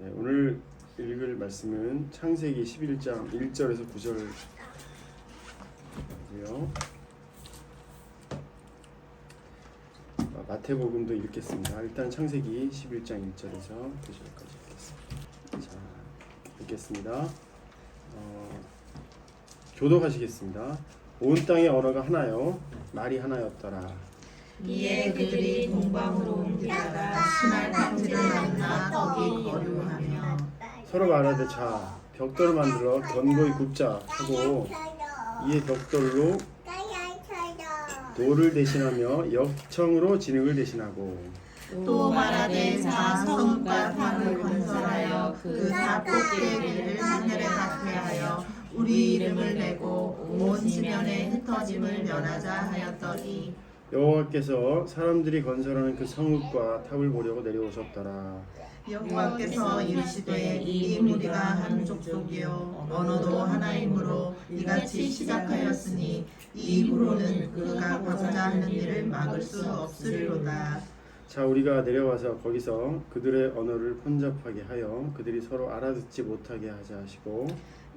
네, 오늘 읽을 말씀은 창세기 11장 1절에서 9절이고요. 마태복음도 읽겠습니다. 일단 창세기 11장 1절에서 9절까지 읽겠습니다. 자, 읽겠습니다. 교독하시겠습니다. 온 땅의 언어가 하나요, 말이 하나였더라. 이에 그들이 동방으로 옮기다가 신할 평지를 만나 거기 거류하며 서로 말하되 자 벽돌을 만들어 견고히 굽자 하고 이에 벽돌로 돌을 대신하며 역청으로 진흙을 대신하고 또 말하되 자 성과 탑을 건설하여 그 탑 꼭대기를 하늘에 닿게 하여 우리 이름을 내고 온 지면에 흩어짐을 면하자 하였더니 여호와께서 사람들이 건설하는 그 성읍과 탑을 보려고 내려오셨더라. 여호와께서 이르시되 이 무리가 한 족속이요 언어도 하나이므로 이같이 시작하였으니 이 입으로는 그가 하고자 하는 일을 막을 수 없으리로다. 자 우리가 내려와서 거기서 그들의 언어를 혼잡하게 하여 그들이 서로 알아듣지 못하게 하자 하시고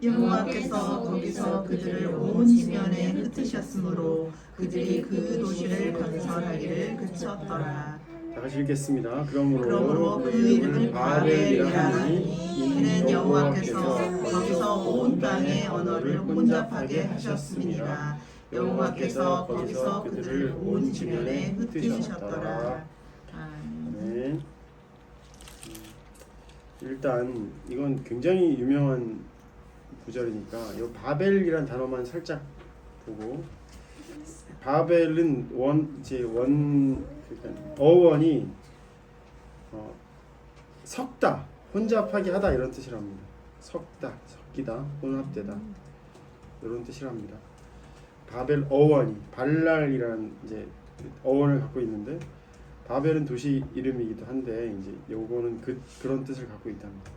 여호와께서 거기서 그들을 온 지면에 흩으셨으므로 그들이 그 도시를 건설하기를 그쳤더라. 다 같이 읽겠습니다. 그러므로 그 이름을 바벨이라 하니 이는 여호와께서 거기서 온 땅의 언어를 혼잡하게 하셨습니다. 여호와께서 거기서 그들을 온 지면에 흩으셨더라. 네. 일단 이건 굉장히 유명한 구절이니까 이 바벨이란 단어만 살짝 보고 바벨은 어원이 섞다, 혼잡하게 하다 이런 뜻이랍니다. 섞다, 섞이다, 혼합되다 이런 뜻이랍니다. 바벨 어원이 발랄이라는 이제 어원을 갖고 있는데 바벨은 도시 이름이기도 한데 이제 요거는 그런 뜻을 갖고 있답니다.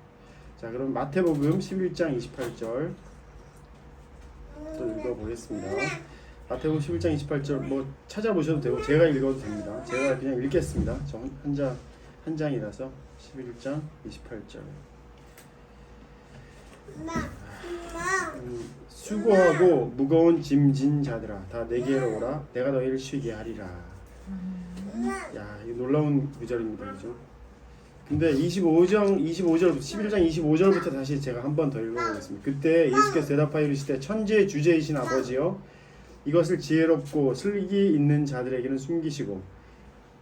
자, 그럼 마태복음 11장 28절 또 읽어보겠습니다. 마태복음 11장 28절 뭐 찾아보셔도 되고 제가 읽어도 됩니다. 제가 그냥 읽겠습니다. 저 한 장이라서 11장 28절. 수고하고 무거운 짐진 자들아 다 내게로 오라 내가 너희를 쉬게 하리라. 야, 이거 놀라운 구절입니다. 그죠? 근데 11장 25절부터 다시 제가 한 번 더 읽어보겠습니다. 그때 예수께서 대답하여 이르시되 천지의 주제이신 아버지여 이것을 지혜롭고 슬기 있는 자들에게는 숨기시고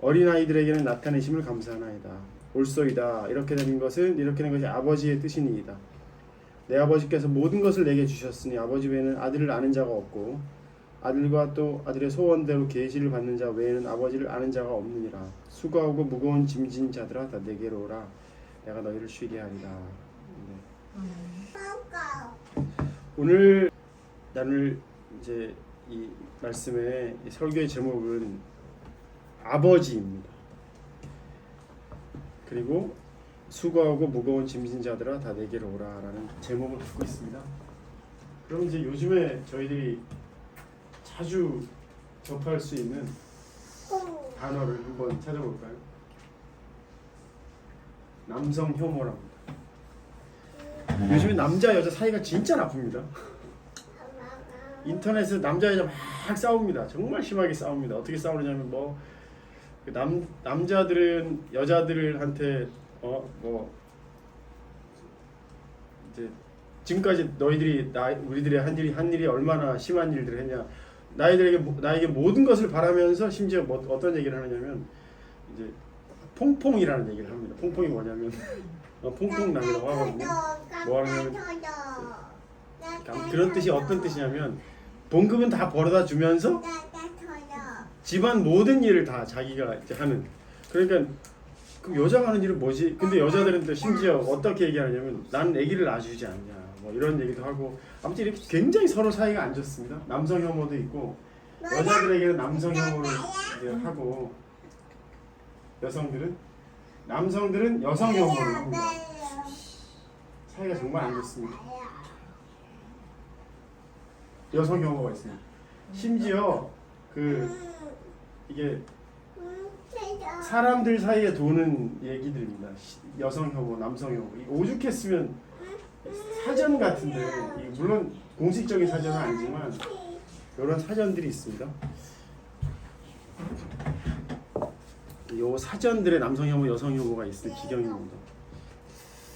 어린아이들에게는 나타내심을 감사하나이다. 옳소이다. 이렇게 된 것이 아버지의 뜻이니이다. 내 아버지께서 모든 것을 내게 주셨으니 아버지 외에는 아들을 아는 자가 없고 아들과 또 아들의 소원대로 계시를 받는 자 외에는 아버지를 아는 자가 없느니라. 수고하고 무거운 짐진 자들아 다 내게로 오라 내가 너희를 쉬게 하리라. 네. 오늘 나눌 이제 이 말씀의 이 설교의 제목은 아버지입니다. 그리고 수고하고 무거운 짐진 자들아 다 내게로 오라라는 제목을 갖고 있습니다. 그럼 이제 요즘에 저희들이 자주 접할 수 있는 단어를 한번 찾아볼까요? 남성 혐오랍니다. 요즘에 남자 여자 사이가 진짜 나쁩니다. 인터넷에서 남자 여자 막 싸웁니다. 정말 심하게 싸웁니다. 어떻게 싸우느냐면 남자들은 여자들한테 이제 지금까지 우리들이 한 일이 얼마나 심한 일들을 했냐. 나에게 모든 것을 바라면서 심지어 어떤 얘기를 하느냐면 이제 퐁퐁이라는 얘기를 합니다. 퐁퐁이 뭐냐면 퐁퐁남이라고 하거든요. 뭐 하냐면 그런 뜻이 어떤 뜻이냐면 봉급은 다 벌어다 주면서 집안 모든 일을 다 자기가 이제 하는. 그러니까 그 여자가 하는 일은 뭐지? 근데 여자들은 또 심지어 어떻게 얘기하냐면 나는 아기를 낳아주지 않냐 뭐 이런 얘기도 하고 아무튼 이렇게 굉장히 서로 사이가 안 좋습니다. 남성 혐오도 있고 여자들에게는 남성 혐오를 이제 하고 남성들은 여성 혐오를 합니다. 사이가 정말 안 좋습니다. 여성 혐오가 있습니다. 심지어 이게 사람들 사이에 도는 얘기들입니다. 여성 혐오, 남성 혐오. 오죽했으면 사전 같은데, 물론 공식적인 사전은 아니지만 이런 사전들이 있습니다. 요 사전들의 남성 혐오, 여성 혐오가 있을 지경입니다.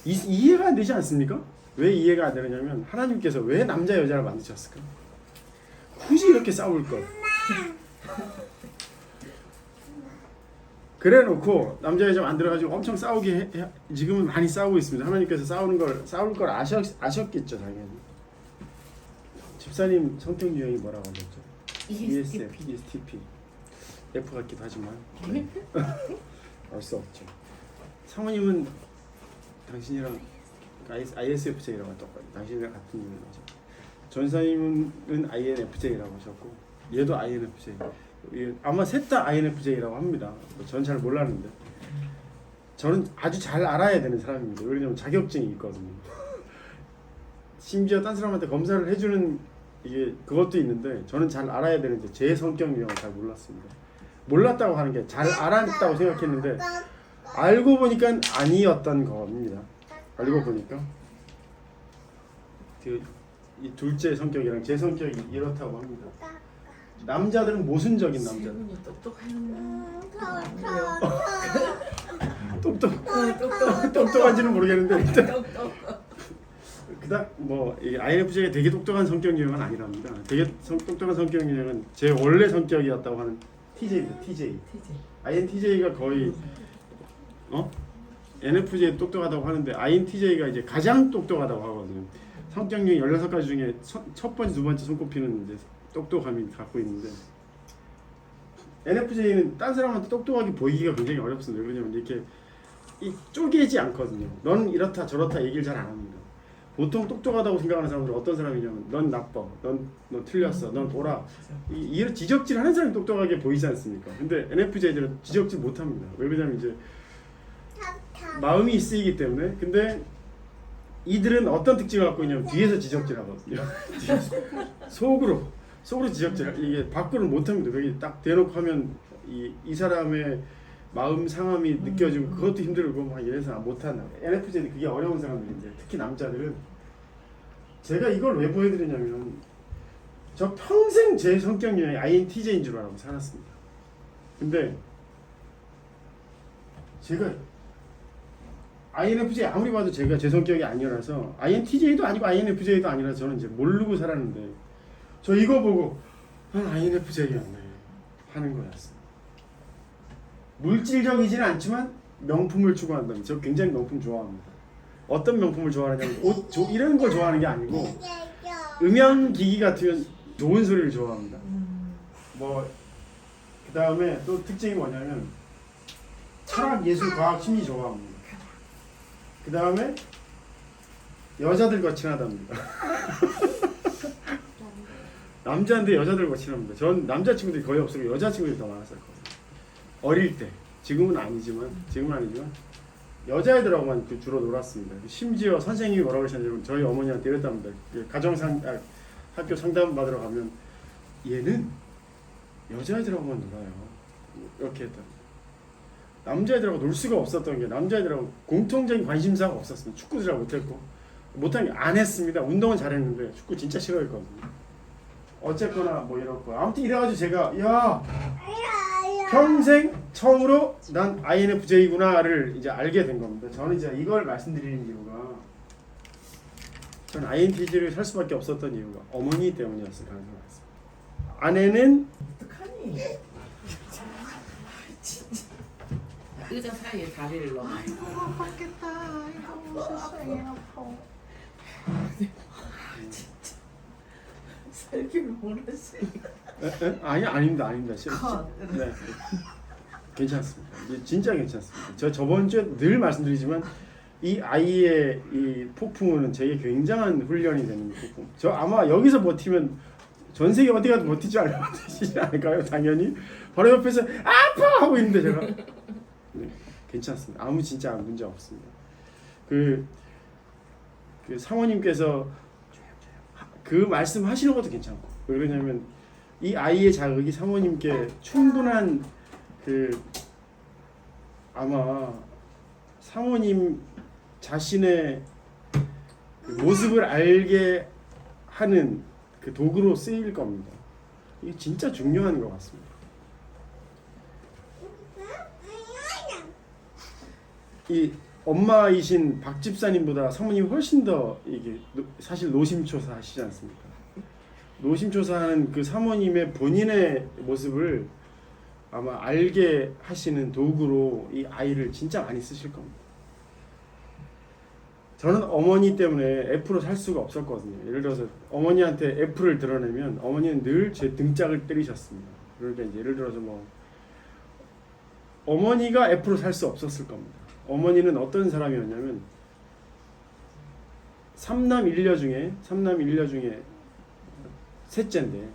이해가 안 되지 않습니까? 왜 이해가 안 되느냐면 하나님께서 왜 남자 여자를 만드셨을까? 굳이 이렇게 싸울 걸. 그래놓고 남자 여자 만들어가지고 엄청 싸우게 지금은 많이 싸우고 있습니다. 하나님께서 싸울 걸 아셨겠죠, 당연히. 집사님 성격 유형이 뭐라고 하셨죠? ESTP. F 같기도 하지만 네. 알 수 없죠. 사모님은 당신이랑 ISFJ라고 똑같아요. 당신이랑 같은 유형이죠. 전사님은 INFJ라고 하셨고 얘도 INFJ. 아마 셋 다 INFJ라고 합니다. 전 잘 몰랐는데 저는 아주 잘 알아야 되는 사람입니다. 왜냐면 자격증이 있거든요. 심지어 딴 사람한테 검사를 해주는 이게 그것도 있는데 저는 잘 알아야 되는데 제 성격 유형을 잘 몰랐습니다. 몰랐다고 하는 게 잘 알았다고 생각했는데 알고 보니까 아니었던 겁니다. 알고 보니까 이 둘째 성격이랑 제 성격이 이렇다고 합니다. 남자들은 모순적인 남자. 똑똑한지는 모르겠는데 일단 그닥 뭐 INFJ가 되게 똑똑한 성격 유형은 아니랍니다. 되게 똑똑한 성격 유형은 제 원래 성격이었다고 하는 TJ입니다. TJ. INTJ가 거의 NFJ 똑똑하다고 하는데 INTJ가 이제 가장 똑똑하다고 하거든요. 성격 유형 16가지 중에 첫 번째, 두 번째 손꼽히는 이제 똑똑함이 갖고 있는데 NFJ는 딴 사람한테 똑똑하게 보이기가 굉장히 어렵습니다. 왜냐면 이렇게 쪼개지 않거든요. 넌 이렇다 저렇다 얘기를 잘 안 합니다. 보통 똑똑하다고 생각하는 사람들은 어떤 사람이냐면 넌 나빠, 넌 틀렸어, 넌 돌아 이런 지적질하는 사람이 똑똑하게 보이지 않습니까? 근데 NFJ들은 지적질 못합니다. 왜냐면 이제 마음이 쓰이기 때문에. 근데 이들은 어떤 특징을 갖고 있냐면 뒤에서 지적질하거든요. 속으로 지적질. 이게 밖으로는 못합니다. 여기 딱 대놓고 하면 이 사람의 마음 상함이 느껴지고 그것도 힘들고 막 이래서 못한다. NFJ는 그게 어려운 사람들인데 특히 남자들은 제가 이걸 왜 보여드리냐면 저 평생 제 성격 유형이 INTJ인 줄 알고 살았습니다. 근데 제가 INFJ 아무리 봐도 제가 제 성격이 아니라서 INTJ도 아니고 INFJ도 아니라서 저는 이제 모르고 살았는데 저 이거 보고 난 INFJ였네 하는 거였어요. 물질적이지는 않지만 명품을 추구한다면 저 굉장히 명품 좋아합니다. 어떤 명품을 좋아하냐면 옷 이런 걸 좋아하는 게 아니고 음향기기 같은 좋은 소리를 좋아합니다. 뭐 그 다음에 또 특징이 뭐냐면 철학, 예술, 과학, 심리 좋아합니다. 그 다음에 여자들과 친하답니다. 남자인데 여자들과 친합니다. 전 남자친구들이 거의 없었고 여자친구들이 더 많았었거든요. 어릴 때. 지금은 아니지만 여자애들하고만 주로 놀았습니다. 심지어 선생님이 뭐라고 하셨냐면 저희 어머니한테 이랬답니다. 학교 상담 받으러 가면 얘는 여자애들하고만 놀아요. 이렇게 했답니다. 남자애들하고 놀 수가 없었던 게 남자애들하고 공통적인 관심사가 없었습니다. 축구도 잘 못했고 못한 게 안 했습니다. 운동은 잘했는데 축구 진짜 싫어했거든요. 어쨌거나 뭐 이렇고 아무튼 이래가지고 제가 평생 처음으로 난 INFJ구나를 이제 알게 된 겁니다. 저는 이제 이걸 말씀드리는 이유가 저는 INTJ를 살 수밖에 없었던 이유가 어머니 때문이었을 가능성이 많습니다. 아내는 어떡하니? 진짜 의자 사이에 다리를 넣어. 아팠겠다. 이거 세상에 아파. 진짜 살기를 원하시니까. 아닙니다. 네. 괜찮습니다. 진짜 괜찮습니다. 저번 주에 늘 말씀드리지만 이 아이의 이 폭풍은 제게 굉장한 훈련이 되는 폭풍. 저 아마 여기서 버티면 전 세계 어디 가도 버티지 않을까요? 당연히 바로 옆에서 아파 하고 있는데 제가 네, 괜찮습니다. 진짜 문제 없습니다. 그 사모님께서 그 말씀하시는 것도 괜찮고 왜냐면 이 아이의 자극이 사모님께 충분한 그 아마 사모님 자신의 그 모습을 알게 하는 그 도구로 쓰일 겁니다. 이게 진짜 중요한 것 같습니다. 이 엄마이신 박 집사님보다 사모님이 훨씬 더 이게 사실 노심초사 하시지 않습니까? 노심초사하는 그 사모님의 본인의 모습을 아마 알게 하시는 도구로 이 아이를 진짜 많이 쓰실 겁니다. 저는 어머니 때문에 F로 살 수가 없었거든요. 예를 들어서 어머니한테 F를 드러내면 어머니는 늘 제 등짝을 때리셨습니다. 그러니까 이제 예를 들어서 뭐 어머니가 F로 살 수 없었을 겁니다. 어머니는 어떤 사람이었냐면 삼남 일녀 중에 셋째인데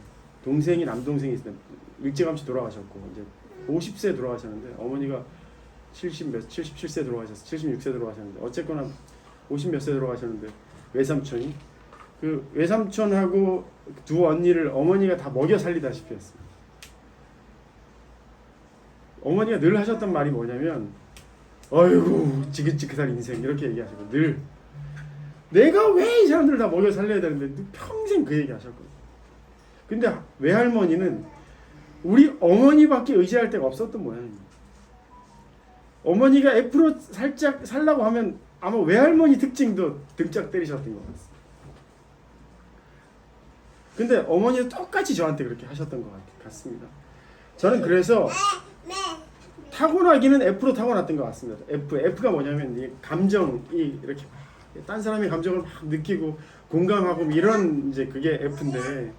동생이 남동생이 있을 때 일찌감치 돌아가셨고 이제 50세에 돌아가셨는데 어머니가 77세 돌아가셨어요. 76세 돌아가셨는데 어쨌거나 50 몇 세 돌아가셨는데 외삼촌이 그 외삼촌하고 두 언니를 어머니가 다 먹여 살리다시피 했어요. 어머니가 늘 하셨던 말이 뭐냐면 어이구 지긋지긋한 인생 이렇게 얘기하시고 늘 내가 왜 이 사람들을 다 먹여 살려야 되는데 평생 그 얘기 하셨거든요. 근데 외할머니는 우리 어머니밖에 의지할 데가 없었던 모양입니다. 어머니가 F로 살짝 살라고 하면 아마 외할머니 특징도 등짝 때리셨던 것 같습니다. 근데 어머니도 똑같이 저한테 그렇게 하셨던 것 같습니다. 저는 그래서 타고나기는 F로 타고났던 것 같습니다. F가 뭐냐면 이 감정이 이렇게 딴 사람의 감정을 막 느끼고 공감하고 이런 이제 그게 F인데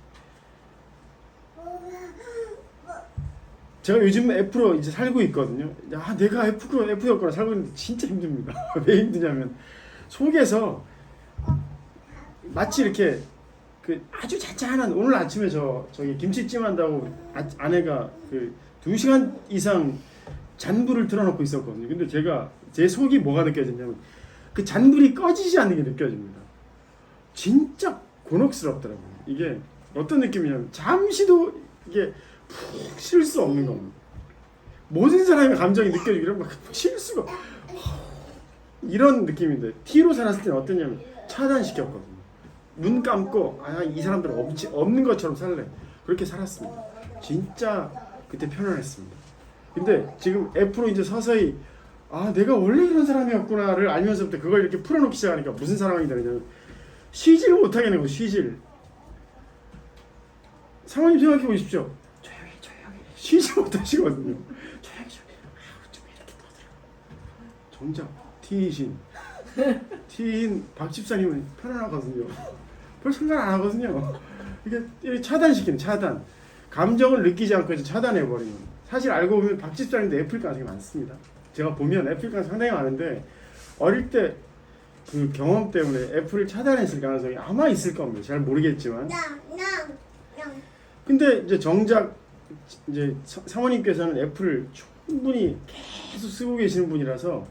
제가 요즘 F로 이제 살고 있거든요. 아, 내가 F였구나 살고 있는데 진짜 힘듭니다. 왜 힘드냐면 속에서 마치 이렇게 그 아주 잔잔한 오늘 아침에 저기 김치찜 한다고 아내가 그 2시간 이상 잔불을 틀어놓고 있었거든요. 근데 제 속이 뭐가 느껴졌냐면 그 잔불이 꺼지지 않는 게 느껴집니다. 진짜 곤혹스럽더라고요. 이게 어떤 느낌이냐면 잠시도 이게 푹 쉴 수 없는 겁니다. 모든 사람의 감정이 느껴지기를 막 쉴 수가 이런 느낌인데 T로 살았을 때는 어땠냐면 차단시켰거든요. 눈 감고 이 사람들은 없는 것처럼 살래 그렇게 살았습니다. 진짜 그때 편안했습니다. 근데 지금 F로 이제 서서히 내가 원래 이런 사람이었구나를 알면서부터 그걸 이렇게 풀어놓기 시작하니까 무슨 상황이 되느냐면 쉬지를 못하게 되고 쉬지를 사모님 생각해 보십시오. 조용히 쉬지 못하시거든요. 조용히 좀 이렇게 떠들어. 정작 T인 박 집사님은 편안하거든요. 별 생각 안 하거든요. 이게 차단시키는 차단. 감정을 느끼지 않고 이제 차단해버리는. 사실 알고 보면 박 집사님도 F일 가능성이 많습니다. 제가 보면 F일 가능성이 상당히 많은데 어릴 때 그 경험 때문에 F를 차단했을 가능성이 아마 있을 겁니다. 잘 모르겠지만. 근데 이제 정작 이제 사모님께서는 F를 충분히 계속 쓰고 계시는 분이라서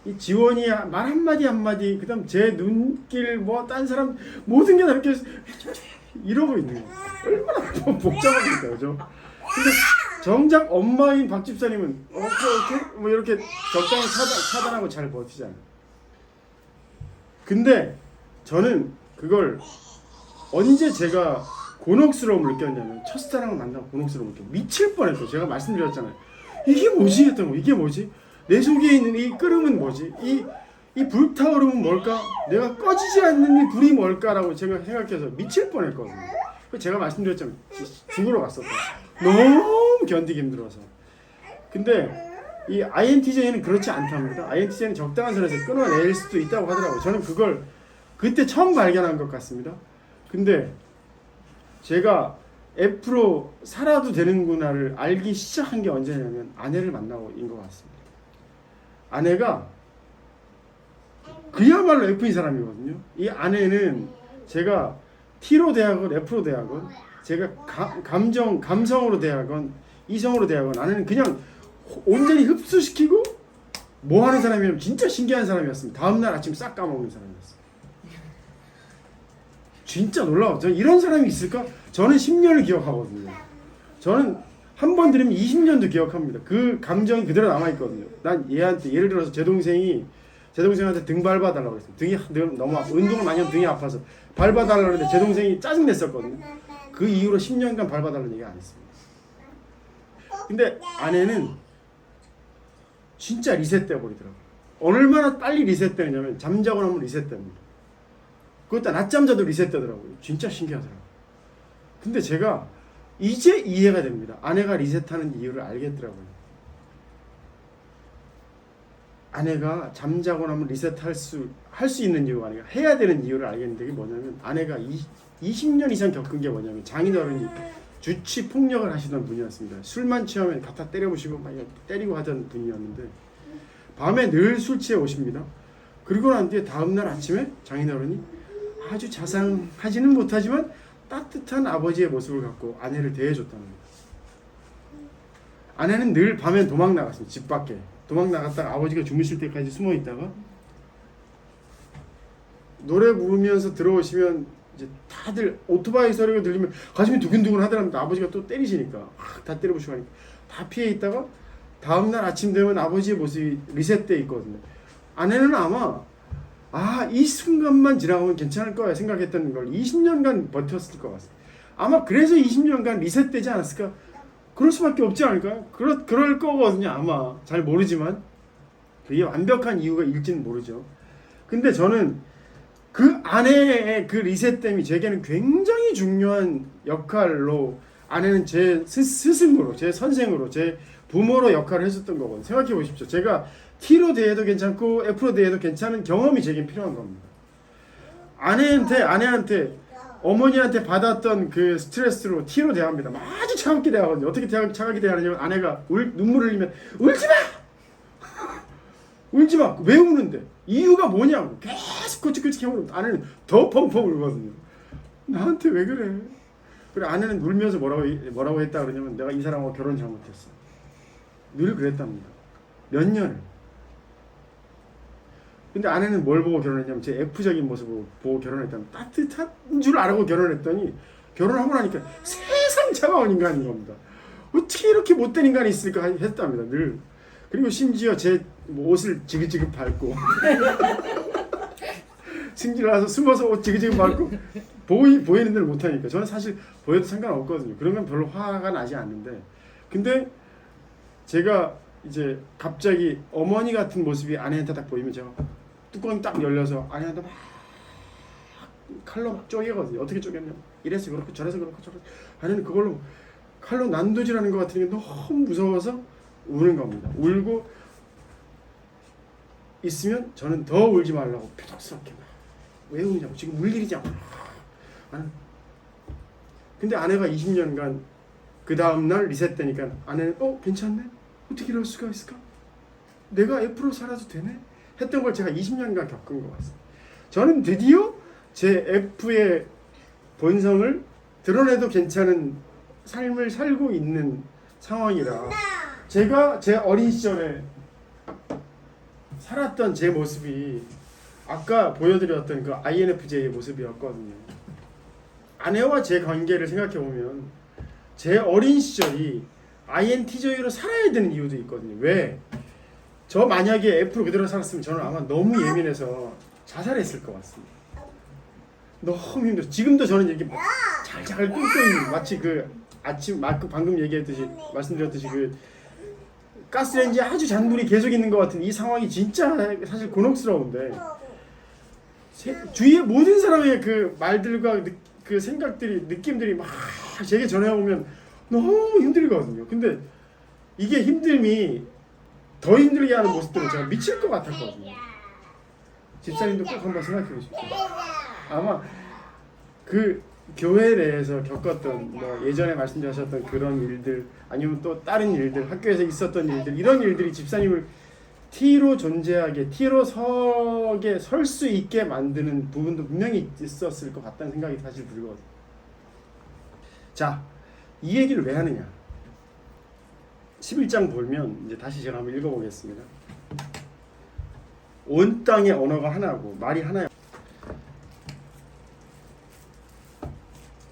이 지원이 말 한마디 그다음 제 눈길 뭐 딴 사람 모든 게 다 이렇게 이러고 있는 거예요. 얼마나 복잡합니까, 그죠? 근데 정작 엄마인 박 집사님은 오케이 뭐 이렇게 적당히 차단하고 잘 버티잖아요. 근데 저는 그걸 언제 제가 곤혹스러움을 느꼈냐면 첫사랑을 만나고 곤혹스러움을 느꼈어요. 미칠 뻔했어요. 제가 말씀드렸잖아요. 이게 뭐지 했던 거. 이게 뭐지? 내 속에 있는 이 끓음은 뭐지? 이 불타오름은 뭘까? 내가 꺼지지 않는 이 불이 뭘까라고 제가 생각해서 미칠 뻔했거든요. 제가 말씀드렸잖아요. 죽으러 갔었거든요. 너무 견디기 힘들어서. 근데 이 INTJ는 그렇지 않답니다. INTJ는 적당한 선에서 끊어낼 수도 있다고 하더라고요. 저는 그걸 그때 처음 발견한 것 같습니다. 근데 제가 F로 살아도 되는구나를 알기 시작한 게 언제냐면 아내를 만나고인 것 같습니다. 아내가 그야말로 F인 사람이거든요. 이 아내는 제가 T로 대하건 F로 대하건 제가 감성으로 대하건 이성으로 대하건 아내는 그냥 온전히 흡수시키고 뭐 하는 사람이냐면 진짜 신기한 사람이었습니다. 다음날 아침 싹 까먹는 사람이었어요. 진짜 놀라워. 저는 이런 사람이 있을까? 저는 10년을 기억하거든요. 저는 한 번 들으면 20년도 기억합니다. 그 감정이 그대로 남아있거든요. 난 얘한테 예를 들어서 제 동생한테 등 밟아달라고 했어요. 등이 너무 아파. 운동을 많이 하면 등이 아파서 밟아달라고 했는데 제 동생이 짜증냈었거든요. 그 이후로 10년간 밟아달라는 얘기 안 했습니다. 근데 아내는 진짜 리셋돼 버리더라고요. 얼마나 빨리 리셋되느냐면 잠자고 나면 리셋됩니다. 그것도 낮잠 자도 리셋되더라고요. 진짜 신기하더라고요. 근데 제가 이제 이해가 됩니다. 아내가 리셋하는 이유를 알겠더라고요. 아내가 잠자고 나면 리셋할 수 있는 이유가 아니라 해야 되는 이유를 알겠는데 그게 뭐냐면 아내가 20년 이상 겪은 게 뭐냐면 장인어른이 주치 폭력을 하시던 분이었습니다. 술만 취하면 갖다 때려부시고 막 때리고 하던 분이었는데 밤에 늘 술 취해 오십니다. 그리고 난 뒤에 다음날 아침에 장인어른이 아주 자상하지는 못하지만 따뜻한 아버지의 모습을 갖고 아내를 대해줬다는 거예요. 아내는 늘 밤엔 도망 나갔습니다. 집 밖에 도망 나갔다가 아버지가 주무실 때까지 숨어 있다가 노래 부르면서 들어오시면 이제 다들 오토바이 소리가 들리면 가슴이 두근두근 하더랍니다. 아버지가 또 때리시니까 다 때려부시고 하니까 다 피해 있다가 다음날 아침 되면 아버지의 모습이 리셋돼 있거든요. 아내는 아마 이 순간만 지나가면 괜찮을 거야 생각했던 걸 20년간 버텼을 것 같습니다. 아마 그래서 20년간 리셋되지 않았을까? 그럴 수밖에 없지 않을까요? 그럴 거거든요. 아마 잘 모르지만 그게 완벽한 이유가 일지는 모르죠. 근데 저는 그 아내의 그 리셋됨이 제게는 굉장히 중요한 역할로 아내는 제 스승으로 제 선생으로 제 부모로 역할을 해줬던 거거든요. 생각해 보십시오. 제가 T로 대해도 괜찮고 F로 대해도 괜찮은 경험이 제겐 필요한 겁니다. 아내한테 어머니한테 받았던 그 스트레스로 T로 대합니다. 아주 차갑게 대하거든요. 어떻게 차갑게 대하냐면 아내가 눈물을 흘리면 울지 마! 울지 마! 왜 우는데? 이유가 뭐냐고 계속 끄직끄직 해오면 아내는 더 펑펑 울거든요. 나한테 왜 그래? 그래 아내는 울면서 뭐라고 했다 그러냐면 내가 이 사람하고 결혼 잘못했어. 늘 그랬답니다. 몇 년을. 근데 아내는 뭘 보고 결혼했냐면 제 F적인 모습을 보고 결혼했다면 따뜻한 줄 알고 결혼했더니 결혼하고 나니까 세상 차가운 인간인 겁니다. 어떻게 이렇게 못된 인간이 있을까 했답니다. 늘. 그리고 심지어 제 옷을 지그지그 밟고 승질 나서 숨어서 옷 지그지그 밟고 보이는 데를 못하니까 저는 사실 보여도 상관없거든요. 그러면 별로 화가 나지 않는데 근데 제가 이제 갑자기 어머니 같은 모습이 아내한테 딱 보이면 제가 뚜껑이 딱 열려서 아내한테 막 칼로 막 쪼개거든요. 어떻게 쪼개냐면 이래서 그렇고 저래서 그렇고 저래서 아내는 그걸로 칼로 난도질하는 것 같은 게 너무 무서워서 우는 겁니다. 울고 있으면 저는 더 울지 말라고 표독스럽게 왜 우냐고 지금 울 일이냐고. 근데 아내가 20년간 그 다음날 리셋되니까 아내는 괜찮네? 어떻게 이럴 수가 있을까? 내가 F로 살아도 되네? 했던 걸 제가 20년간 겪은 것 같습니다. 저는 드디어 제 F의 본성을 드러내도 괜찮은 삶을 살고 있는 상황이라 제가 제 어린 시절에 살았던 제 모습이 아까 보여드렸던 그 INFJ의 모습이었거든요. 아내와 제 관계를 생각해보면 제 어린 시절이 INTJ로 살아야 되는 이유도 있거든요. 왜? 저 만약에 F로 그대로 살았으면 저는 아마 너무 예민해서 자살했을 것 같습니다. 너무 힘들어. 지금도 저는 이렇게 잘잘 끙끙 마치 그 아침 방금 얘기했듯이 말씀드렸듯이 그 가스레인지에 아주 잔불이 계속 있는 것 같은 이 상황이 진짜 사실 곤혹스러운데 주위의 모든 사람의 그 말들과 그 생각들이 느낌들이 막 제게 전해오면 너무 힘들거든요. 근데 이게 힘듦이 더 힘들게 하는 모습들은 제가 미칠 것 같았거든요. 집사님도 꼭 한번 생각해 보십시오. 아마 그 교회 내에서 겪었던 뭐 예전에 말씀하셨던 그런 일들 아니면 또 다른 일들 학교에서 있었던 일들 이런 일들이 집사님을 T로 존재하게 T로 설 수 있게 만드는 부분도 분명히 있었을 것 같다는 생각이 사실 들거든요. 자, 이 얘기를 왜 하느냐? 11장 보면 이제 다시 제가 한번 읽어보겠습니다. 온 땅의 언어가 하나고 말이 하나요.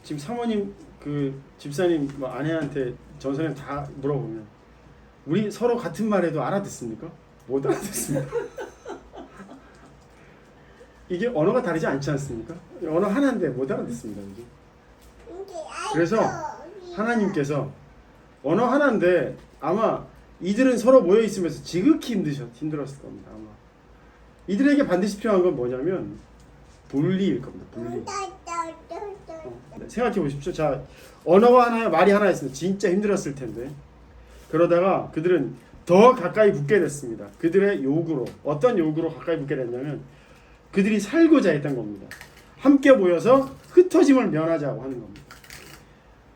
지금 사모님 그 집사님 뭐 아내한테 전선에 다 물어보면 우리 서로 같은 말해도 알아듣습니까? 못 알아듣습니다. 이게 언어가 다르지 않지 않습니까? 언어 하나인데 못 알아듣습니다. 이게. 그래서 하나님께서 언어 하나인데 아마 이들은 서로 모여 있으면서 지극히 힘들었을 겁니다. 아마 이들에게 반드시 필요한 건 뭐냐면 분리일 겁니다. 분리. 생각해 보십시오. 자, 언어가 하나에 말이 하나 있으면 진짜 힘들었을 텐데 그러다가 그들은 더 가까이 붙게 됐습니다. 그들의 요구로 어떤 요구로 가까이 붙게 됐냐면 그들이 살고자 했던 겁니다. 함께 모여서 흩어짐을 면하자고 하는 겁니다.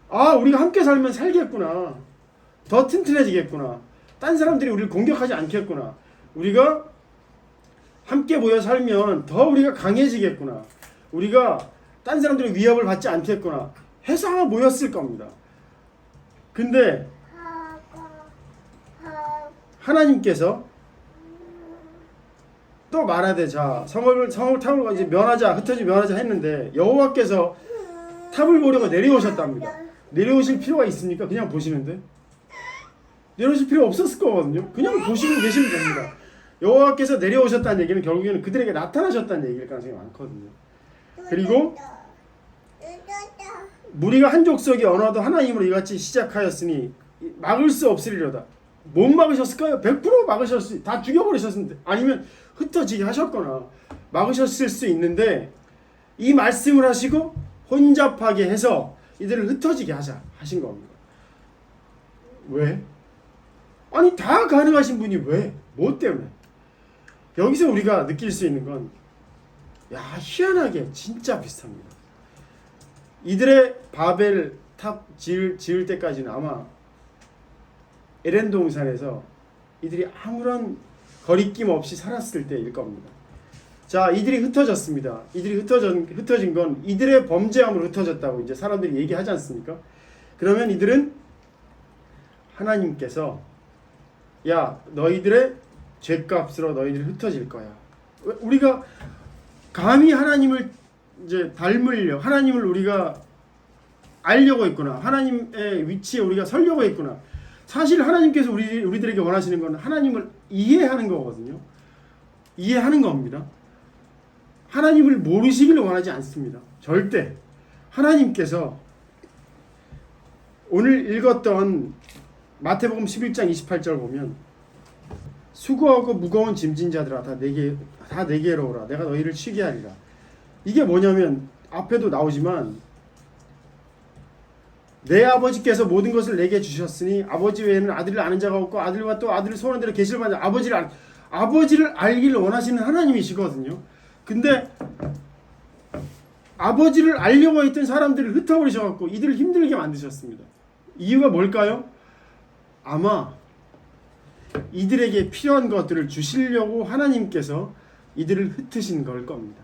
아, 우리가 함께 살면 살겠구나. 더 튼튼해지겠구나. 딴 사람들이 우리를 공격하지 않겠구나. 우리가 함께 모여 살면 더 우리가 강해지겠구나. 우리가 딴 사람들의 위협을 받지 않겠구나 해서 아마 모였을 겁니다. 근데 하나님께서 또 말하되 자 성읍을 탑을 이제 면하자 흩어지 면하자 했는데 여호와께서 탑을 보려고 내려오셨답니다. 내려오실 필요가 있습니까? 그냥 보시는데 내려오실 필요 없었을 거거든요. 그냥 보시고 계시면 됩니다. 여호와께서 내려오셨다는 얘기는 결국에는 그들에게 나타나셨다는 얘기일 가능성이 많거든요. 그리고 무리가 한 족속의 언어도 하나님으로 이같이 시작하였으니 막을 수 없으리로다. 못 막으셨을까요? 100% 막으셨을 다 죽여버리셨는데 아니면 흩어지게 하셨거나 막으셨을 수 있는데 이 말씀을 하시고 혼잡하게 해서 이들을 흩어지게 하신 겁니다. 왜? 아니 다 가능하신 분이 왜? 뭐 때문에? 여기서 우리가 느낄 수 있는 건 희한하게 진짜 비슷합니다. 이들의 바벨 탑 지을 때까지는 아마 에덴 동산에서 이들이 아무런 거리낌 없이 살았을 때일 겁니다. 자, 이들이 흩어졌습니다. 이들이 흩어진 건 이들의 범죄함으로 흩어졌다고 이제 사람들이 얘기하지 않습니까? 그러면 이들은 하나님께서 너희들의 죄값으로 너희들이 흩어질 거야. 우리가 감히 하나님을 이제 닮으려 하나님을 우리가 알려고 했구나. 하나님의 위치에 우리가 서려고 했구나. 사실 하나님께서 우리들에게 원하시는 건 하나님을 이해하는 거거든요. 이해하는 겁니다. 하나님을 모르시기를 원하지 않습니다. 절대. 하나님께서 오늘 읽었던 마태복음 11장 28절 보면 수고하고 무거운 짐진 자들아 다 내게로 오라. 내가 너희를 쉬게 하리라. 이게 뭐냐면 앞에도 나오지만 내 아버지께서 모든 것을 내게 주셨으니 아버지 외에는 아들을 아는 자가 없고 아들과 또 아들을 소원한 대로 계시를 받는 아버지를 알기를 원하시는 하나님이시거든요. 근데 아버지를 알려고 했던 사람들을 흩어버리셔갖고 이들을 힘들게 만드셨습니다. 이유가 뭘까요? 아마 이들에게 필요한 것들을 주시려고 하나님께서 이들을 흩으신 걸 겁니다.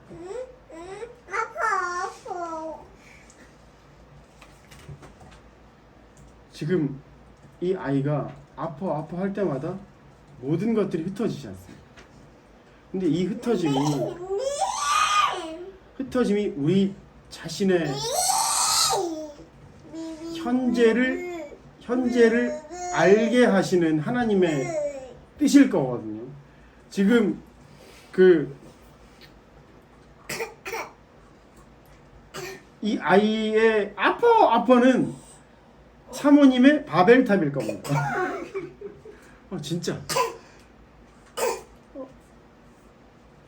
지금 이 아이가 아파 할 때마다 모든 것들이 흩어지지 않습니다. 근데 이 흩어짐이 우리 자신의 현재를 알게 하시는 하나님의 뜻일 거거든요. 지금 이 아이의 아파는 사모님의 바벨탑일 겁니다. 진짜.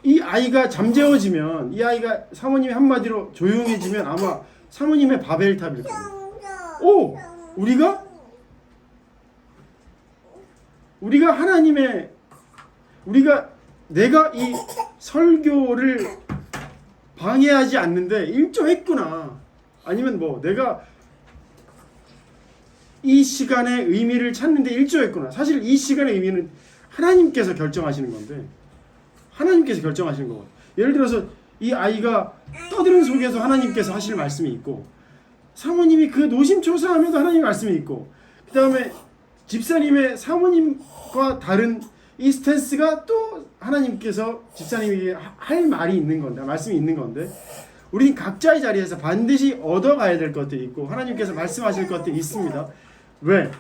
이 아이가 잠재워지면, 이 아이가 사모님의 한마디로 조용해지면 아마 사모님의 바벨탑일 겁니다. 우리가 하나님의, 내가 이 설교를 방해하지 않는데 일조했구나. 아니면 내가 이 시간의 의미를 찾는데 일조했구나. 사실 이 시간의 의미는 하나님께서 결정하시는 건데, 하나님께서 결정하시는 거거든요. 예를 들어서 이 아이가 떠드는 속에서 하나님께서 하실 말씀이 있고, 사모님이 그 노심초사하면서 하나님 말씀이 있고, 그 다음에 집사님의 사모님과 다른 이 스탠스가 또 하나님께서 집사님에게 할 말이 있는 건데, 말씀이 있는 건데, 우리는 각자의 자리에서 반드시 얻어가야 될 것들이 있고 하나님께서 말씀하실 것들이 있습니다. 왜?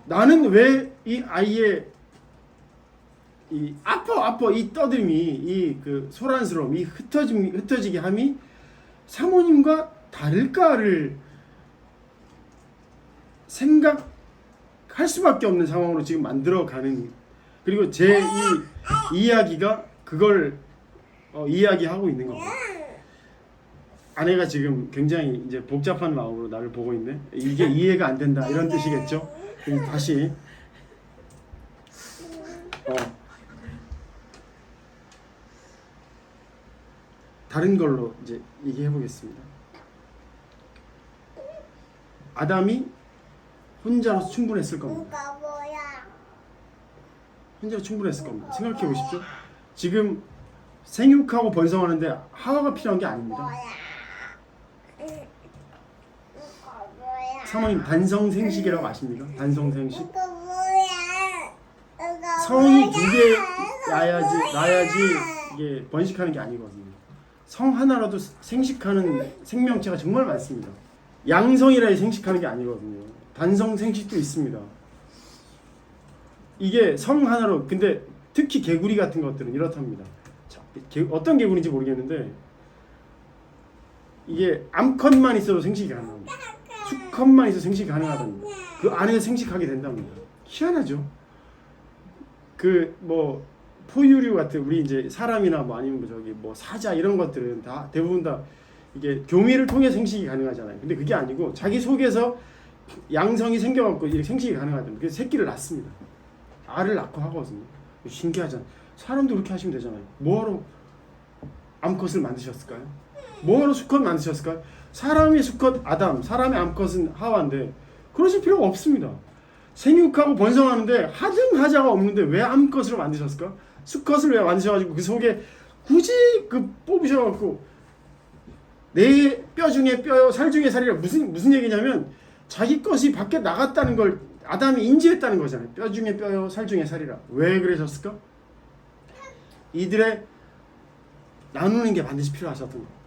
나는 왜 이 아이의 이 아파 이 떠듦이 이 그 소란스러움 이 흩어지게 함이 사모님과 다를까를 생각할 수밖에 없는 상황으로 지금 만들어가는, 그리고 제 이 이야기가 그걸 이야기하고 있는 겁니다. 아내가 지금 굉장히 이제 복잡한 마음으로 나를 보고 있네. 이게 이해가 안 된다 이런 뜻이겠죠. 그럼 다시 다른 걸로 이제 얘기해 보겠습니다. 아담이 혼자로서 충분했을 겁니다. 혼자로 충분했을 겁니다. 생각해 보십시오. 지금 생육하고 번성하는데 하와가 필요한 게 아닙니다. 사모님 반성생식이라고 아십니까? 반성생식. 성이 두 개 나야지 이게 번식하는 게 아니거든요. 성 하나라도 생식하는 생명체가 정말 많습니다. 양성이라 생식하는 게 아니거든요. 단성생식도 있습니다. 이게 성 하나로, 근데 특히 개구리 같은 것들은 이렇답니다. 어떤 개구리인지 모르겠는데 이게 암컷만 있어도 생식이 가능합니다. 수컷만 있어도 생식이 가능하답니다. 그 안에서 생식하게 된답니다. 희한하죠. 그 뭐 포유류 같은 우리 이제 사람이나 뭐 아니면 저기 뭐 사자 이런 것들은 다 대부분 다 이게 교미를 통해 생식이 가능하잖아요. 근데 그게 아니고 자기 속에서 양성이 생겨갖고 이렇게 생식이 가능하답니다. 그래서 새끼를 낳습니다. 알을 낳고 하거든요. 신기하잖아요. 사람도 그렇게 하시면 되잖아요. 뭐하러 암컷을 만드셨을까요? 뭐하러 수컷 만드셨을까요? 사람의 수컷 아담, 사람의 암컷은 하와인데 그러실 필요가 없습니다. 생육하고 번성하는데 하등하자가 없는데 왜 암컷으로 만드셨을까? 수컷을 왜 만드셔가지고 그 속에 굳이 그 뽑으셔갖고 내 뼈 중에 뼈요 살 중에 살이라 무슨 얘기냐면 자기 것이 밖에 나갔다는 걸 아담이 인지했다는 거잖아요. 뼈 중에 뼈요 살 중에 살이라. 왜 그러셨을까? 이들의 나누는 게 반드시 필요하셨던 거예요.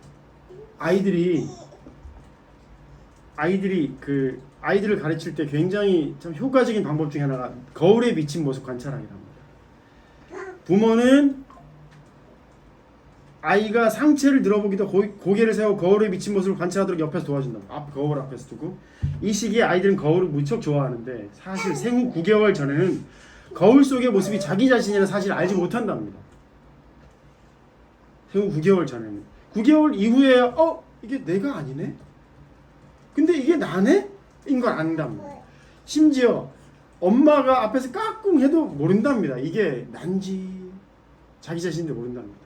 아이들을 가르칠 때 굉장히 참 효과적인 방법 중에 하나가 거울에 비친 모습 관찰하기랍니다. 부모는 아이가 상체를 들어보기도 고개를 세워 거울에 비친 모습을 관찰하도록 옆에서 도와준다. 거울 앞에서 두고. 이 시기에 아이들은 거울을 무척 좋아하는데 사실 생후 9개월 전에는 거울 속의 모습이 자기 자신이라는 사실을 알지 못한답니다. 생후 9개월 전에는. 9개월 이후에 이게 내가 아니네? 근데 이게 나네? 인 걸 안답니다. 심지어 엄마가 앞에서 까꿍 해도 모른답니다. 이게 난지 자기 자신도 모른답니다.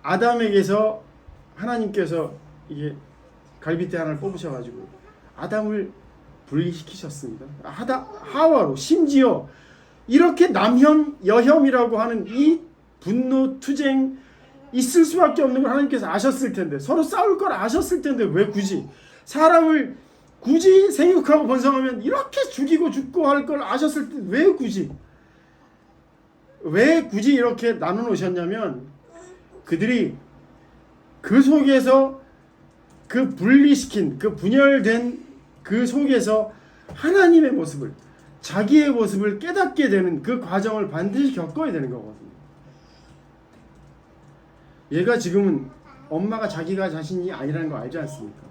아담에게서 하나님께서 이게 갈빗대 하나를 뽑으셔가지고 아담을 분리시키셨습니다. 하와로 심지어 이렇게 남혐 여혐이라고 하는 이 분노 투쟁 있을 수밖에 없는 걸 하나님께서 아셨을 텐데, 서로 싸울 걸 아셨을 텐데 왜 굳이 사람을 굳이 생육하고 번성하면 이렇게 죽이고 죽고 할 걸 아셨을 때 왜 굳이 이렇게 나눠 놓으셨냐면 그들이 그 속에서 그 분리시킨 그 분열된 그 속에서 하나님의 모습을 자기의 모습을 깨닫게 되는 그 과정을 반드시 겪어야 되는 거거든요. 얘가 지금은 엄마가 자기가 자신이 아니라는 거 알지 않습니까?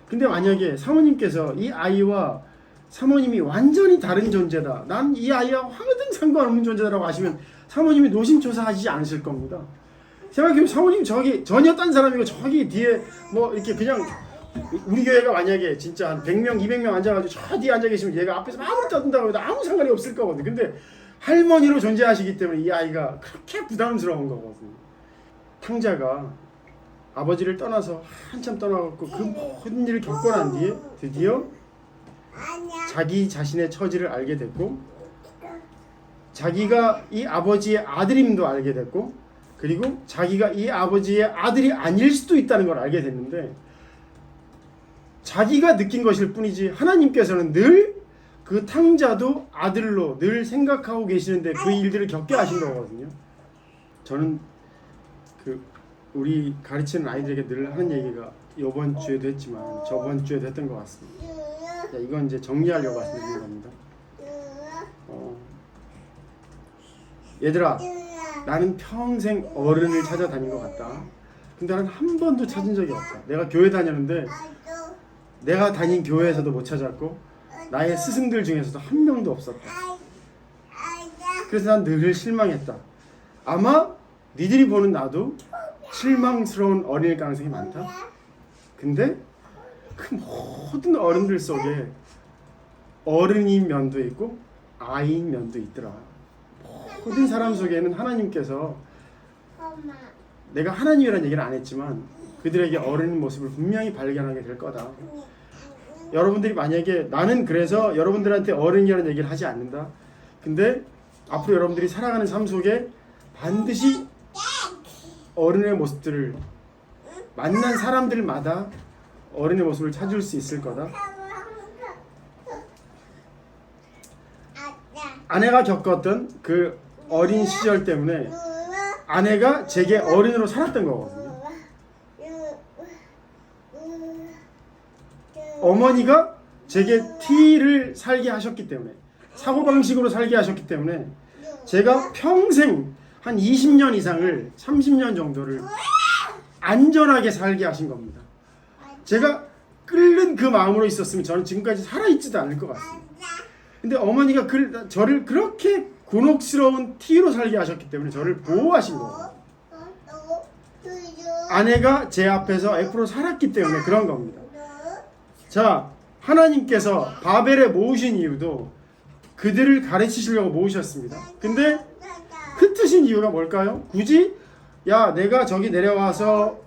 근데 만약에 사모님께서 이 아이와 사모님이 완전히 다른 존재다, 난 이 아이와 아무든 상관없는 존재다라고 하시면 사모님이 노심초사하지 않으실 겁니다. 생각해보면 사모님 저기 전혀 딴 사람이고 저기 뒤에 뭐 이렇게 그냥 우리 교회가 만약에 진짜 한 100명 200명 앉아가지고 저 뒤에 앉아 계시면 얘가 앞에서 아무리 떠든다고 해도 아무 상관이 없을 거거든요. 근데 할머니로 존재하시기 때문에 이 아이가 그렇게 부담스러운 거거든요. 탕자가 아버지를 떠나서 한참 떠나갖고 그 모든 일을 겪고 난 뒤에 드디어 자기 자신의 처지를 알게 됐고, 자기가 이 아버지의 아들임도 알게 됐고, 그리고 자기가 이 아버지의 아들이 아닐 수도 있다는 걸 알게 됐는데, 자기가 느낀 것일 뿐이지 하나님께서는 늘 그 탕자도 아들로 늘 생각하고 계시는데 그 일들을 겪게 하신 거거든요. 저는 그 우리 가르치는 아이들에게 늘 하는 얘기가 이번 주에도 했지만 저번 주에도 했던 것 같습니다. 자, 이건 이제 정리하려고 말씀드리는 겁니다. 얘들아, 나는 평생 어른을 찾아다닌 것 같다. 근데 나는 한 번도 찾은 적이 없다. 내가 교회 다녔는데 내가 다닌 교회에서도 못 찾았고 나의 스승들 중에서도 한 명도 없었다. 그래서 난 늘 실망했다. 아마 니들이 보는 나도 실망스러운 어린일 가능성이 많다. 근데 그 모든 어른들 속에 어른인 면도 있고 아이인 면도 있더라. 모든 사람 속에는 하나님께서, 내가 하나님이라는 얘기를 안 했지만 그들에게 어른인 모습을 분명히 발견하게 될 거다. 여러분들이 만약에, 나는 그래서 여러분들한테 어른이라는 얘기를 하지 않는다. 근데 앞으로 여러분들이 살아가는 삶 속에 반드시 어른의 모습들을, 만난 사람들마다 어른의 모습을 찾을 수 있을 거다. 아내가 겪었던 그 어린 시절 때문에 아내가 제게 어른으로 살았던 거거든요. 어머니가 제게 T를 살게 하셨기 때문에, 사고방식으로 살게 하셨기 때문에 제가 평생 한 20년 이상을, 30년 정도를 안전하게 살게 하신 겁니다. 제가 끓는 그 마음으로 있었으면 저는 지금까지 살아있지도 않을 것 같습니다. 근데 어머니가 저를 그렇게 곤혹스러운 T로 살게 하셨기 때문에 저를 보호하신 거예요. 아내가 제 앞에서 F로 살았기 때문에 그런 겁니다. 자, 하나님께서 바벨에 모으신 이유도 그들을 가르치시려고 모으셨습니다. 근데 흩으신 이유가 뭘까요? 굳이 야, 내가 저기 내려와서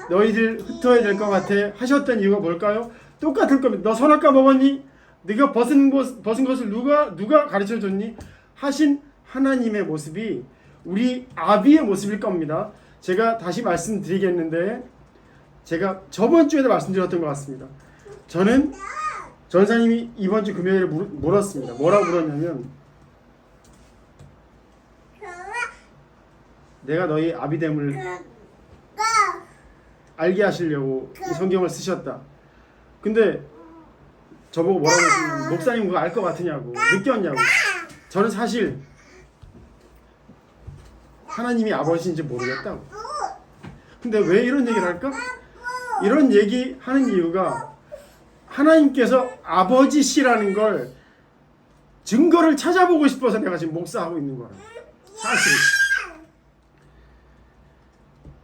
너희들 흩어야 될 것 같아 하셨던 이유가 뭘까요? 똑같을 겁니다. 너 선악과 먹었니? 네가 벗은 것을 누가 가르쳐줬니? 하신 하나님의 모습이 우리 아비의 모습일 겁니다. 제가 다시 말씀드리겠는데, 제가 저번 주에도 말씀드렸던 것 같습니다. 저는 전사님이 이번 주 금요일에 물었습니다. 뭐라고 물었냐면, 내가 너희 아비됨을 알게 하시려고 이 성경을 쓰셨다. 근데 저보고 뭐라고 했냐면, 목사님 그거 알 것 같으냐고, 느꼈냐고. 저는 사실 하나님이 아버지인지 모르겠다고. 근데 왜 이런 얘기를 할까? 이런 얘기 하는 이유가 하나님께서 아버지시라는 걸 증거를 찾아보고 싶어서 내가 지금 목사하고 있는 거라. 사실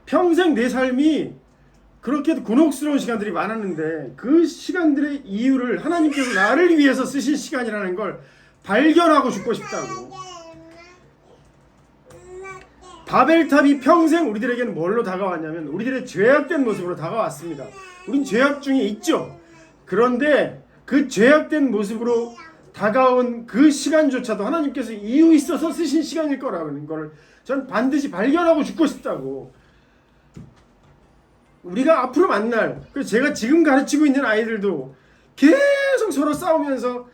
평생 내 삶이 그렇게 곤혹스러운 시간들이 많았는데 그 시간들의 이유를 하나님께서 나를 위해서 쓰신 시간이라는 걸 발견하고 죽고 싶다고. 바벨탑이 평생 우리들에게는 뭘로 다가왔냐면 우리들의 죄악된 모습으로 다가왔습니다. 우린 죄악 중에 있죠. 그런데 그 죄악된 모습으로 다가온 그 시간조차도 하나님께서 이유 있어서 쓰신 시간일 거라는 걸 전 반드시 발견하고 죽고 싶다고. 우리가 앞으로 만날, 그래서 제가 지금 가르치고 있는 아이들도 계속 서로 싸우면서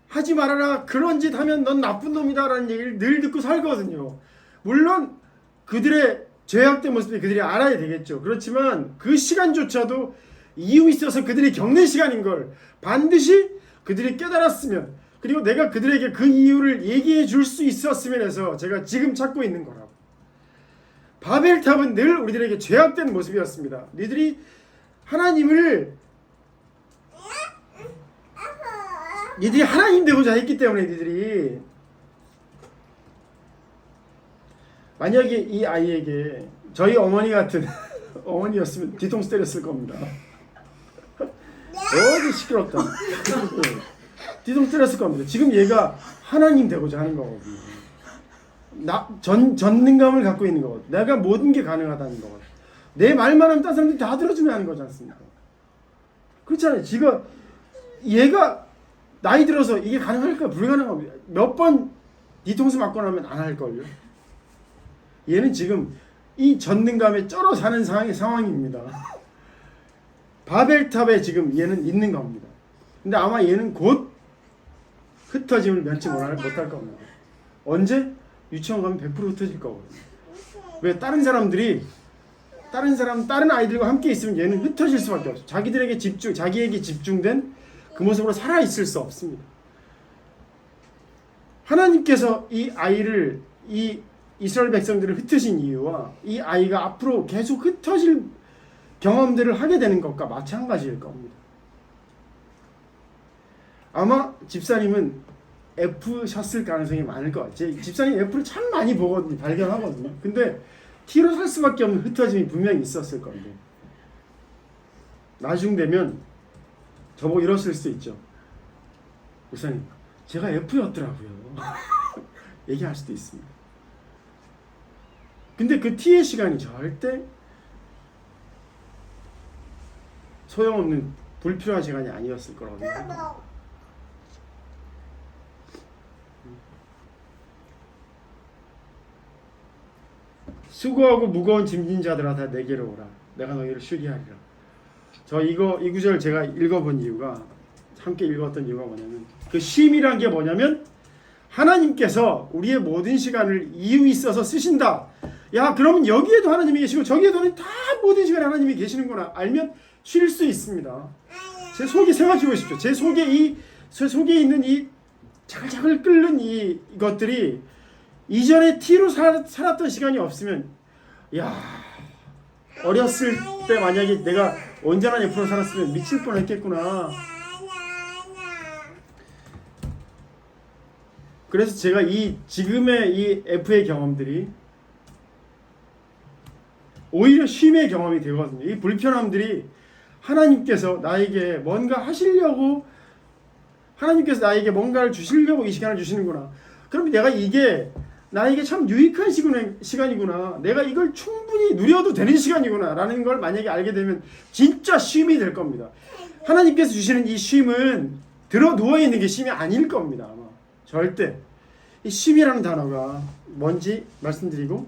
하지 말아라, 그런 짓 하면 넌 나쁜 놈이다 라는 얘기를 늘 듣고 살거든요. 물론 그들의 죄악된 모습을 그들이 알아야 되겠죠. 그렇지만 그 시간조차도 이유 있어서 그들이 겪는 시간인 걸 반드시 그들이 깨달았으면, 그리고 내가 그들에게 그 이유를 얘기해 줄 수 있었으면 해서 제가 지금 찾고 있는 거라고. 바벨탑은 늘 우리들에게 죄악된 모습이었습니다. 니들이 니들이 하나님 되고자 했기 때문에 니들이, 만약에 이 아이에게 저희 어머니 같은 어머니였으면 뒤통수 때렸을 겁니다. 어디 시끄럽다. 뒤통수 때렸을 겁니다. 지금 얘가 하나님 되고자 하는 거거든요. 전능감을 갖고 있는 거거든요. 내가 모든 게 가능하다는 거거든요. 내 말만 하면 다른 사람들이 다 들어주면 하는 거지 않습니까? 그렇잖아요. 지금 얘가 나이 들어서 이게 가능할까? 불가능합니다. 몇 번 뒤통수 맞고 나면 안 할걸요. 얘는 지금 이 전능감에 쩔어 사는 상황입니다. 바벨탑에 지금 얘는 있는 겁니다. 근데 아마 얘는 곧 흩어짐을 면치 못할 겁니다. 언제? 유치원 가면 100% 흩어질 거거든요. 왜 다른 아이들과 함께 있으면 얘는 흩어질 수밖에 없어. 자기에게 집중된 그 모습으로 살아 있을 수 없습니다. 하나님께서 이 아이를 이 이스라엘 백성들을 흩으신 이유와 이 아이가 앞으로 계속 흩어질 경험들을 하게 되는 것과 마찬가지일 겁니다. 아마 집사님은 F셨을 가능성이 많을 것 같아요. 집사님 F를 참 많이 보거든요. 발견하거든요. 근데 T로 살 수밖에 없는 흩어짐이 분명히 있었을 건데 나중 되면 저보고 이러실 수 있죠. 목사님, 제가 F였더라고요. 얘기할 수도 있습니다. 근데 그 T의 시간이 절대 소용없는 불필요한 시간이 아니었을 거라고 생각합니다. 수고하고 무거운 짐진 자들아 다 내게로 오라. 내가 너희를 쉬게 하리라. 이 구절 제가 읽어본 이유가, 함께 읽었던 이유가 뭐냐면, 그 쉼이란 게 뭐냐면 하나님께서 우리의 모든 시간을 이유 있어서 쓰신다. 야, 그러면 여기에도 하나님이 계시고 저기에도 다 모든 시간에 하나님이 계시는구나 알면 쉴 수 있습니다. 제 속에 생각해 보십시오. 제 속에 있는 이 자글자글 끓는 이것들이 이전에 T로 살았던 시간이 없으면, 야, 어렸을 때 만약에 내가 온전한 F로 살았으면 미칠 뻔했겠구나. 그래서 제가 지금의 이 F의 경험들이 오히려 쉼의 경험이 되거든요. 이 불편함들이 하나님께서 나에게 뭔가 하시려고, 하나님께서 나에게 뭔가를 주시려고 이 시간을 주시는구나. 그럼 내가 이게 나에게 참 유익한 시간이구나. 내가 이걸 충분히 누려도 되는 시간이구나 라는 걸 만약에 알게 되면 진짜 쉼이 될 겁니다. 하나님께서 주시는 이 쉼은 들어 누워있는 게 쉼이 아닐 겁니다. 아마. 절대. 이 쉼이라는 단어가 뭔지 말씀드리고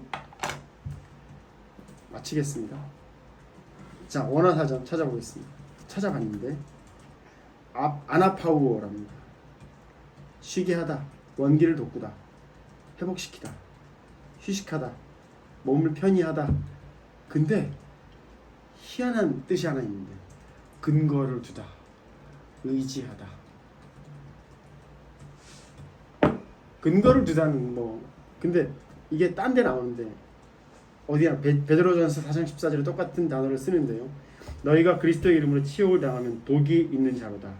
마치겠습니다. 자, 원어사전 찾아보겠습니다. 찾아봤는데 아나파우어랍니다. 쉬게 하다, 원기를 돋구다, 회복시키다, 휴식하다, 몸을 편히 하다. 근데 희한한 뜻이 하나 있는데, 근거를 두다, 의지하다. 근거를 두다는 근데 이게 딴 데 나오는데 어디야? 베드로전서 4장 14절에 똑같은 단어를 쓰는데요. 너희가 그리스도의 이름으로 치욕을 당하면 독이 있는 자로다.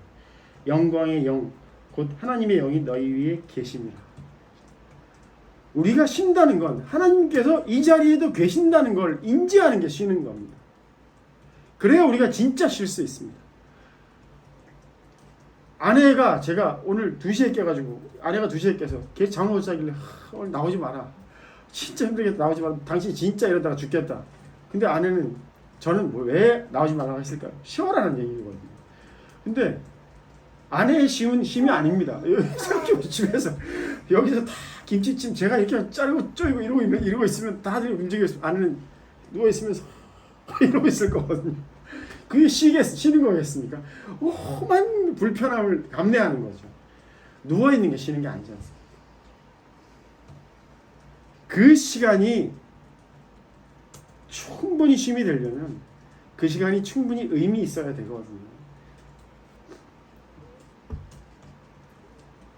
영광의 영 곧 하나님의 영이 너희 위에 계십니다. 우리가 쉰다는 건 하나님께서 이 자리에도 계신다는 걸 인지하는 게 쉬는 겁니다. 그래야 우리가 진짜 쉴 수 있습니다. 아내가, 제가 오늘 2시에 깨가지고, 아내가 2시에 깨서 걔 잠을 못 자길래, 오늘 나오지 마라, 진짜 힘들겠다, 나오지 마라, 당신 진짜 이러다가 죽겠다. 근데 아내는, 저는 왜 나오지 말라고 했을까요? 쉬어라는 얘기거든요. 근데 아내의 힘이 아닙니다. 집에서 여기서 다 김치찜 제가 이렇게 자르고 쪼이고 이러고 있으면 다들 움직이고 있으면 아내는 누워 있으면서 이러고 있을 거거든요. 그게 쉬는 거겠습니까? 오만 불편함을 감내하는 거죠. 누워 있는 게 쉬는 게 아니지 않습니까? 그 시간이 충분히 쉼이 되려면 그 시간이 충분히 의미 있어야 되거든요.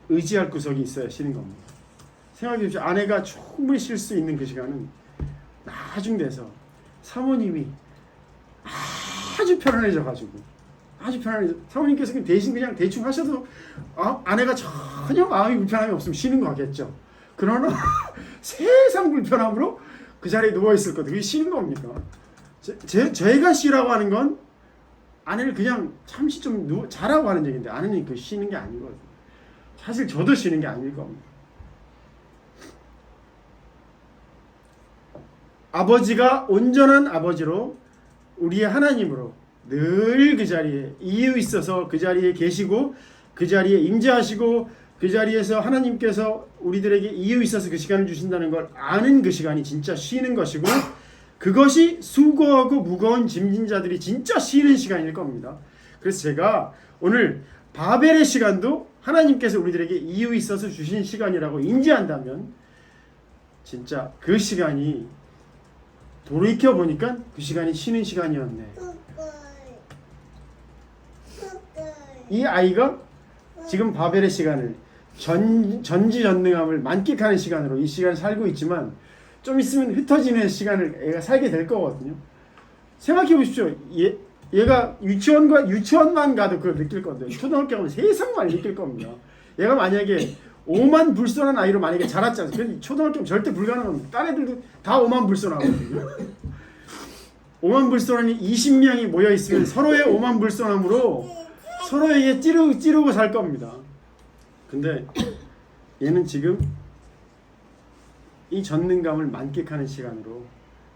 의지할 구석이 있어야 쉬는 겁니다. 생각해 보십시오. 아내가 충분히 쉴 수 있는 그 시간은 나중 돼서 사모님이 아주 편안해져가지고, 아주 사모님께서 대신 그냥 대충 하셔도 아내가 전혀 마음이 불편함이 없으면 쉬는 거겠죠. 그러나 세상 불편함으로 그 자리에 누워있을 거든. 그게 쉬는 겁니까? 제가 쉬라고 하는 건 아내를 그냥 잠시 좀 자라고 하는 얘기인데, 아내는 그 쉬는 게 아니거든요. 사실 저도 쉬는 게 아닐 겁니다. 아버지가 온전한 아버지로, 우리의 하나님으로 늘 그 자리에 이유 있어서 그 자리에 계시고, 그 자리에 임재하시고, 그 자리에서 하나님께서 우리들에게 이유 있어서 그 시간을 주신다는 걸 아는 그 시간이 진짜 쉬는 것이고, 그것이 수고하고 무거운 짐진 자들이 진짜 쉬는 시간일 겁니다. 그래서 제가 오늘 바벨의 시간도 하나님께서 우리들에게 이유 있어서 주신 시간이라고 인지한다면 진짜 그 시간이 돌이켜 보니까 그 시간이 쉬는 시간이었네. 이 아이가 지금 바벨의 시간을 전지전능함을 만끽하는 시간으로 이 시간을 살고 있지만 좀 있으면 흩어지는 시간을 애가 살게 될 거거든요. 생각해 보십시오. 얘가 유치원만 가도 그걸 느낄 건데 초등학교 가면 세상만 느낄 겁니다. 얘가 만약에 5만 불손한 아이로 만약에 자랐지 않습니까? 초등학교는 절대 불가능합니다. 딴 애들도 다 5만 불손하거든요. 5만 불손함이 20명이 모여 있으면 서로의 5만 불손함으로 서로에게 찌르고 살 겁니다. 근데 얘는 지금 이 전능감을 만끽하는 시간으로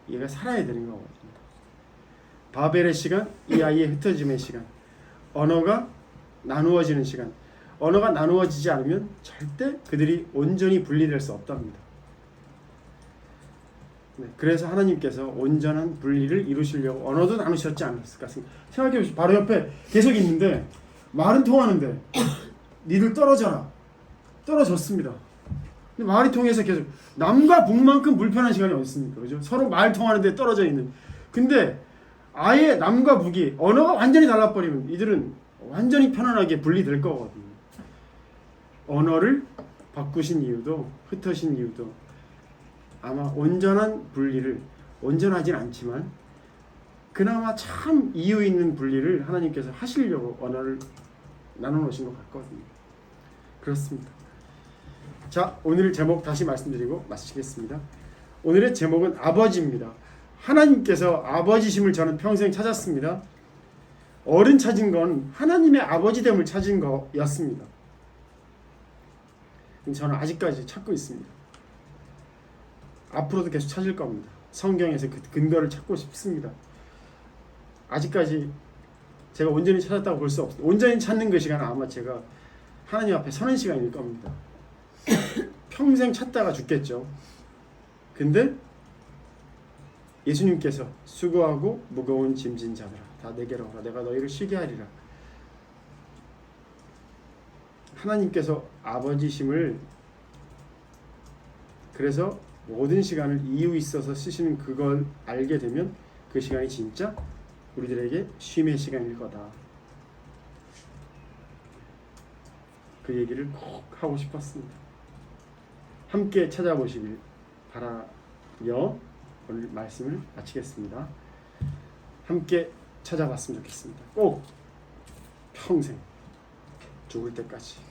얘가 살아야 되는 거거든요. 바벨의 시간, 이 아이의 흩어짐의 시간, 언어가 나누어지는 시간. 언어가 나누어지지 않으면 절대 그들이 온전히 분리될 수 없답니다. 네, 그래서 하나님께서 온전한 분리를 이루시려고 언어도 나누셨지 않았을까 생각해 보시죠. 바로 옆에 계속 있는데 말은 통하는데 니들 떨어졌습니다. 근데 말이 통해서 계속 남과 북만큼 불편한 시간이 어디 있습니까? 그죠? 서로 말 통하는데 떨어져 있는. 근데 아예 남과 북이 언어가 완전히 달라버리면 이들은 완전히 편안하게 분리될 거거든요. 언어를 바꾸신 이유도 흩어진 이유도 아마 온전한 분리를 온전하진 않지만 그나마 참 이유 있는 분리를 하나님께서 하시려고 언어를 나눠놓으신 것 같거든요. 그렇습니다. 자, 오늘 제목 다시 말씀드리고 마치겠습니다. 오늘의 제목은 아버지입니다. 하나님께서 아버지심을 저는 평생 찾았습니다. 어른 찾은 건 하나님의 아버지됨을 찾은 거였습니다. 저는 아직까지 찾고 있습니다. 앞으로도 계속 찾을 겁니다. 성경에서 그 근거를 찾고 싶습니다. 아직까지 제가 온전히 찾았다고 볼 수 없습니다. 온전히 찾는 그 시간은 아마 제가 하나님 앞에 서는 시간일 겁니다. 평생 찾다가 죽겠죠. 근데 예수님께서 수고하고 무거운 짐진 자들아 다 내게로 오라 내가 너희를 쉬게 하리라. 하나님께서 아버지심을 그래서 모든 시간을 이유 있어서 쓰시는 그걸 알게 되면 그 시간이 진짜 우리들에게 쉼의 시간일 거다. 그 얘기를 꼭 하고 싶었습니다. 함께 찾아보시길 바라며 오늘 말씀을 마치겠습니다. 함께 찾아봤으면 좋겠습니다. 꼭 평생 죽을 때까지.